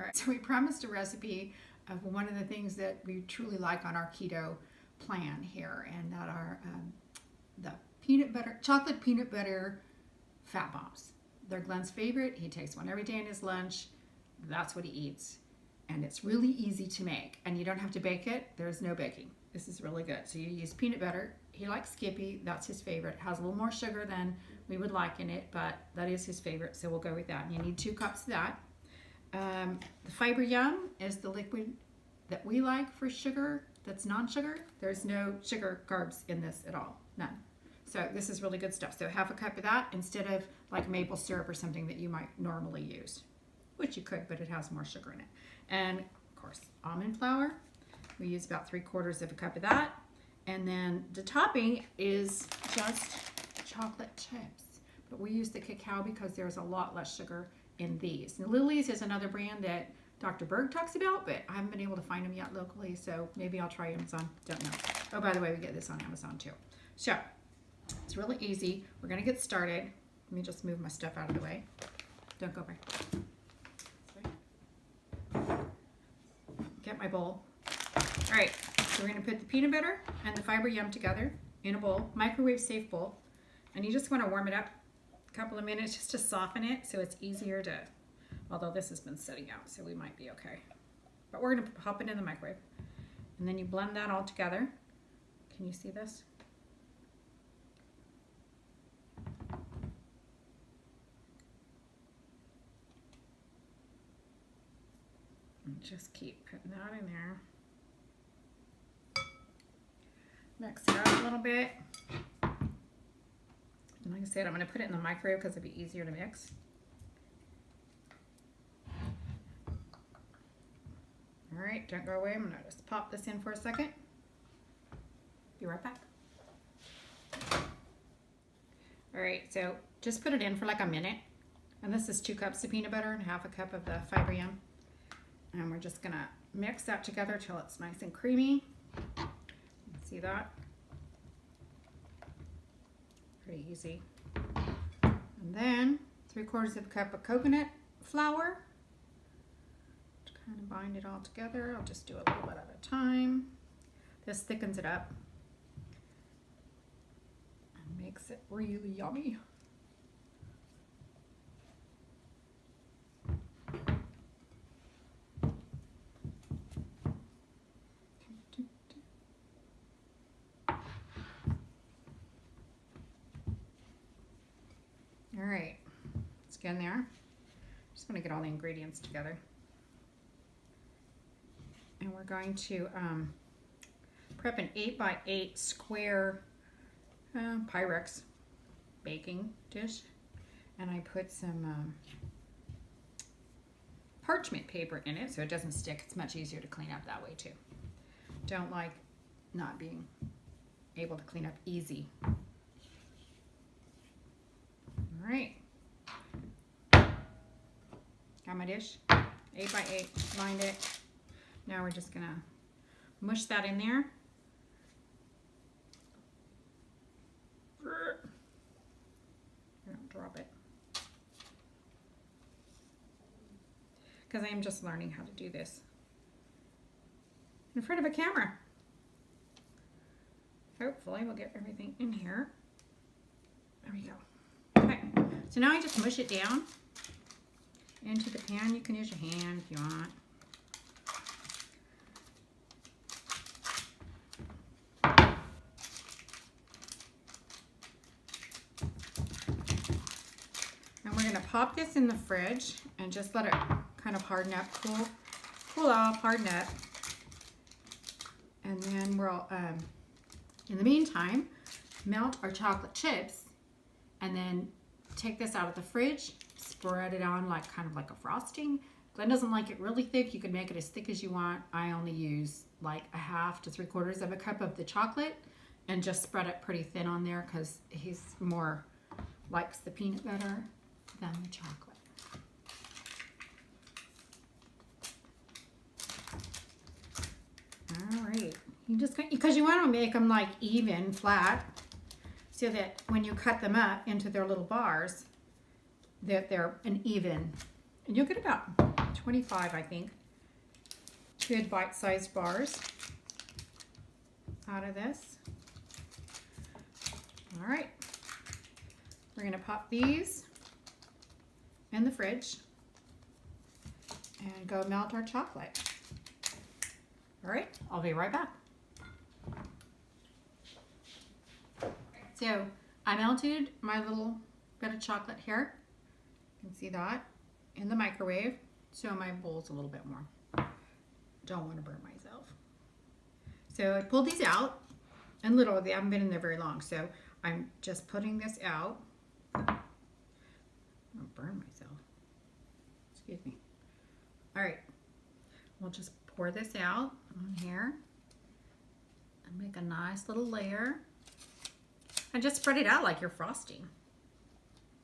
All right, so we promised a recipe of one of the things that we truly like on our keto plan here, and that are the chocolate peanut butter fat bombs. They're Glen's favorite. He takes one every day in his lunch. That's what he eats. And it's really easy to make, and you don't have to bake it. There's no baking. This is really good. So you use peanut butter. He likes Skippy. That's his favorite. Has a little more sugar than we would like in it, but that is his favorite, so we'll go with that. And you need 2 cups of that. The Fiber Yum is the liquid that we like for sugar that's non-sugar. There's no sugar carbs in this at all, none. So this is really good stuff. So half a cup of that instead of like maple syrup or something that you might normally use, which you could, but it has more sugar in it. And of course, almond flour. We use about 3/4 of a cup of that. And then the topping is just chocolate chips. But we use the cacao because there's a lot less sugar in these. And Lily's is another brand that Dr. Berg talks about, but I haven't been able to find them yet locally, so maybe I'll try Amazon. Don't know. Oh, by the way, we get this on Amazon too. So it's really easy. We're gonna get started. Let me just move my stuff out of the way. Don't go back. Get my bowl. All right, so we're gonna put the peanut butter and the Fiber Yum together in a bowl, microwave safe bowl, and you just wanna warm it up a couple of minutes just to soften it so it's easier to, although this has been setting out, so we might be okay. But we're gonna pop it in the microwave. And then you blend that all together. Can you see this? And just keep putting that in there. Mix it up a little bit. And like I said, I'm gonna put it in the microwave because it'll be easier to mix. All right, don't go away. I'm gonna just pop this in for a second. Be right back. All right, so just put it in for like a minute. And this is 2 cups of peanut butter and half a cup of the Fiber Yum. And we're just gonna mix that together till it's nice and creamy. See that? Pretty easy. And then 3/4 of a cup of coconut flour. Kind of bind it all together. I'll just do a little bit at a time. This thickens it up and makes it really yummy. All right, let's get in there. Just want to get all the ingredients together. And we're going to prep an 8x8 square Pyrex baking dish. And I put some parchment paper in it so it doesn't stick. It's much easier to clean up that way too. Don't like not being able to clean up easy. All right. Got my dish, 8x8, lined it. Now we're just gonna mush that in there. Don't drop it. Because I am just learning how to do this in front of a camera. Hopefully we'll get everything in here. There we go. Okay, so now I just mush it down into the pan. You can use your hand if you want. We're going to pop this in the fridge and just let it kind of harden up, cool off, harden up. And then we'll, in the meantime, melt our chocolate chips and then take this out of the fridge, spread it on like kind of like a frosting. Glen doesn't like it really thick. You can make it as thick as you want. I only use like a 1/2 to 3/4 of a cup of the chocolate and just spread it pretty thin on there because he's more likes the peanut butter than the chocolate. All right, you just because you want to make them like even, flat, so that when you cut them up into their little bars, that they're an even, and you'll get about 25, I think, good bite-sized bars out of this. All right, we're gonna pop these in the fridge and go melt our chocolate. All right, I'll be right back. So I melted my little bit of chocolate here. You can see that in the microwave. So my bowl's a little bit more. Don't want to burn myself. So I pulled these out, and literally they haven't been in there very long. So I'm just putting this out. I'm gonna burn myself. Excuse me. All right, we'll just pour this out on here and make a nice little layer. And just spread it out like you're frosting.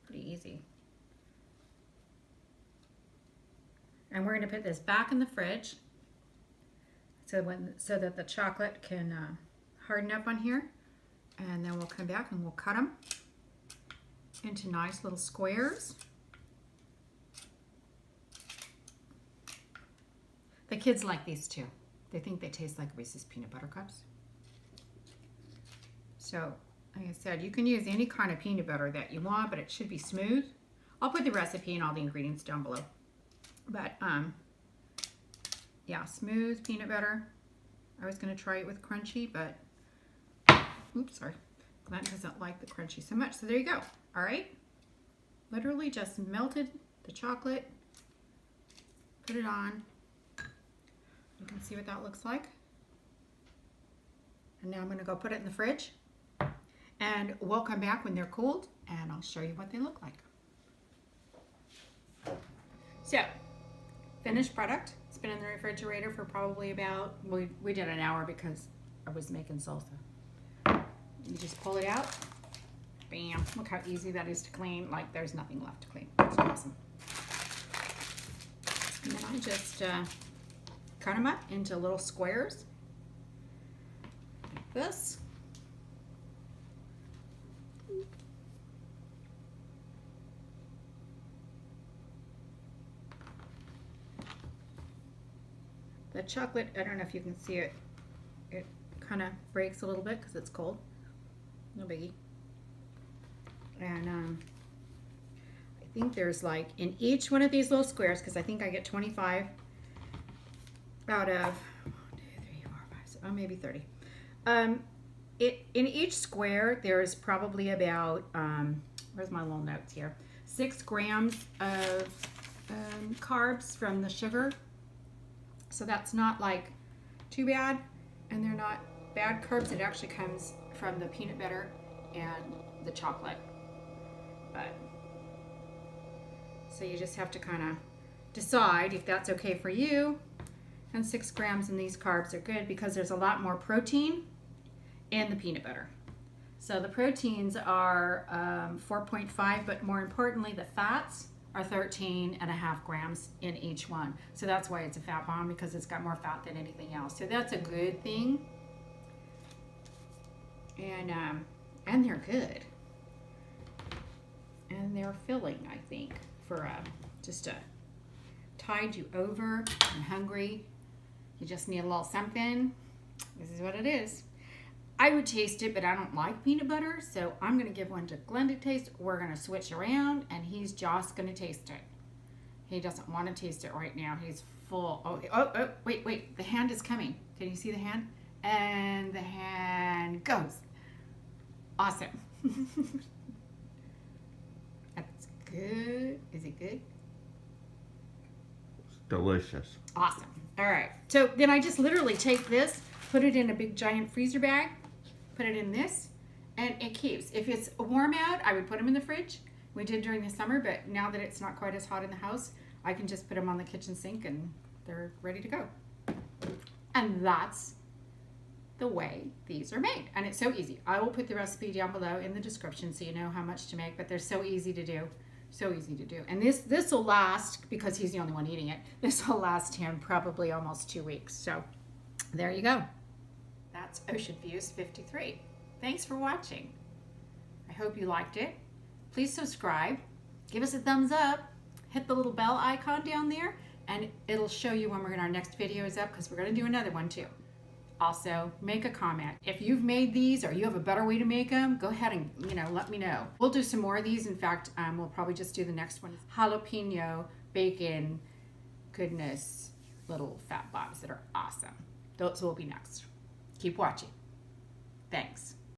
Pretty easy. And we're going to put this back in the fridge so that the chocolate can harden up on here. And then we'll come back and we'll cut them into nice little squares. The kids like these too. They think they taste like Reese's peanut butter cups. So, like I said, you can use any kind of peanut butter that you want, but it should be smooth. I'll put the recipe and all the ingredients down below. But, yeah, smooth peanut butter. I was going to try it with crunchy, but, oops, sorry. Glen doesn't like the crunchy so much. So there you go. All right. Literally just melted the chocolate. Put it on. You can see what that looks like. And now I'm going to go put it in the fridge. And we'll come back when they're cooled and I'll show you what they look like. So, finished product. It's been in the refrigerator for probably about, we did an hour because I was making salsa. You just pull it out. Bam. Look how easy that is to clean. Like there's nothing left to clean. It's awesome. And then I just cut them up into little squares. Like this. The chocolate, I don't know if you can see it, it kind of breaks a little bit because it's cold. No biggie. And I think there's like in each one of these little squares, because I think I get 25 out of 1, 2, 3, 4, 5, 6, oh, maybe 30. In each square, there's probably about, where's my little notes here? 6 grams of carbs from the sugar. So that's not like too bad, and they're not bad carbs. It actually comes from the peanut butter and the chocolate. But so you just have to kind of decide if that's okay for you. And 6 grams in these carbs are good because there's a lot more protein in the peanut butter. So the proteins are 4.5, but more importantly, the fats are 13.5 grams in each one. So that's why it's a fat bomb, because it's got more fat than anything else. So that's a good thing. And they're good. And they're filling, I think, for just to tide you over and hungry. You just need a little something. This is what it is. I would taste it, but I don't like peanut butter, so I'm going to give one to Glen to taste. We're going to switch around, and he's just going to taste it. He doesn't want to taste it right now. He's full. Oh, wait. The hand is coming. Can you see the hand? And the hand goes. Awesome. That's good. Is it good? It's delicious. Awesome. All right. So then I just literally take this, put it in a big giant freezer bag, put it in this, and it keeps. If it's warm out, I would put them in the fridge. We did during the summer, but now that it's not quite as hot in the house, I can just put them on the kitchen sink and they're ready to go. And that's the way these are made. And it's so easy. I will put the recipe down below in the description so you know how much to make, but they're so easy to do. So easy to do. And this will last, because he's the only one eating it, this will last him probably almost 2 weeks. So there you go. That's Ocean Views 53. Thanks for watching. I hope you liked it. Please subscribe. Give us a thumbs up. Hit the little bell icon down there. and it'll show you when our next video is up, because we're going to do another one too. Also, make a comment. If you've made these or you have a better way to make them, go ahead and, let me know. We'll do some more of these. In fact, we'll probably just do the next one. Jalapeno, bacon, goodness, little fat bombs that are awesome. Those will be next. Keep watching. Thanks.